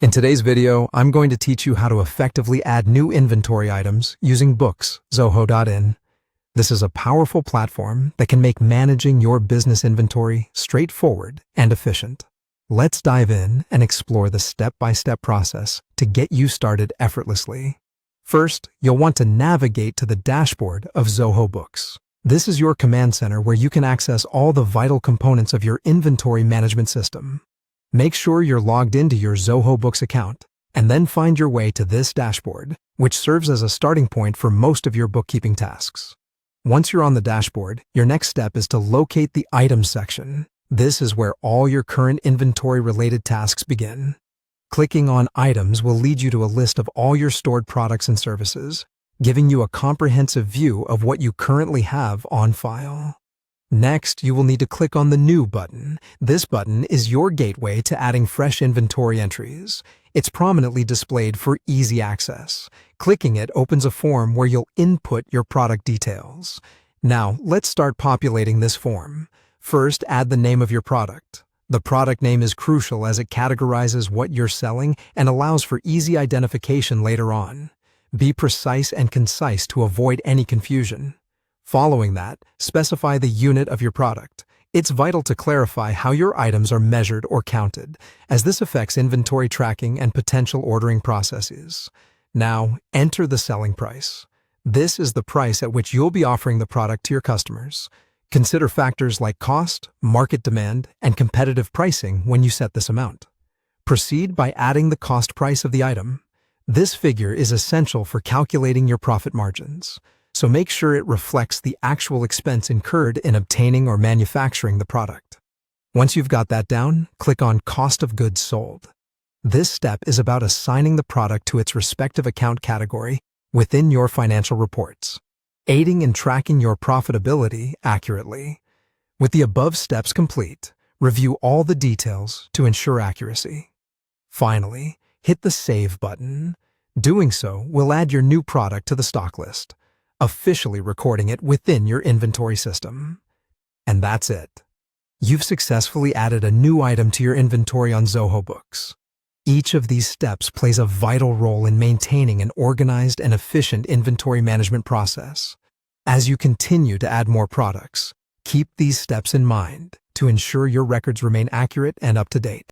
In today's video, I'm going to teach you how to effectively add new inventory items using Books, Zoho.in. This is a powerful platform that can make managing your business inventory straightforward and efficient. Let's dive in and explore the step-by-step process to get you started effortlessly. First, you'll want to navigate to the dashboard of Zoho Books. This is your command center where you can access all the vital components of your inventory management system. Make sure you're logged into your Zoho Books account, and then find your way to this dashboard, which serves as a starting point for most of your bookkeeping tasks. Once you're on the dashboard, your next step is to locate the Items section. This is where all your current inventory-related tasks begin. Clicking on Items will lead you to a list of all your stored products and services, giving you a comprehensive view of what you currently have on file. Next, you will need to click on the New button. This button is your gateway to adding fresh inventory entries. It's prominently displayed for easy access. Clicking it opens a form where you'll input your product details. Now, let's start populating this form. First, add the name of your product. The product name is crucial as it categorizes what you're selling and allows for easy identification later on. Be precise and concise to avoid any confusion. Following that, specify the unit of your product. It's vital to clarify how your items are measured or counted, as this affects inventory tracking and potential ordering processes. Now, enter the selling price. This is the price at which you'll be offering the product to your customers. Consider factors like cost, market demand, and competitive pricing when you set this amount. Proceed by adding the cost price of the item. This figure is essential for calculating your profit margins, so make sure it reflects the actual expense incurred in obtaining or manufacturing the product. Once you've got that down, click on Cost of Goods Sold. This step is about assigning the product to its respective account category within your financial reports, aiding in tracking your profitability accurately. With the above steps complete, review all the details to ensure accuracy. Finally, hit the Save button. Doing so will add your new product to the stock list, officially recording it within your inventory system. And that's it. You've successfully added a new item to your inventory on Zoho Books. Each of these steps plays a vital role in maintaining an organized and efficient inventory management process. As you continue to add more products, keep these steps in mind to ensure your records remain accurate and up to date.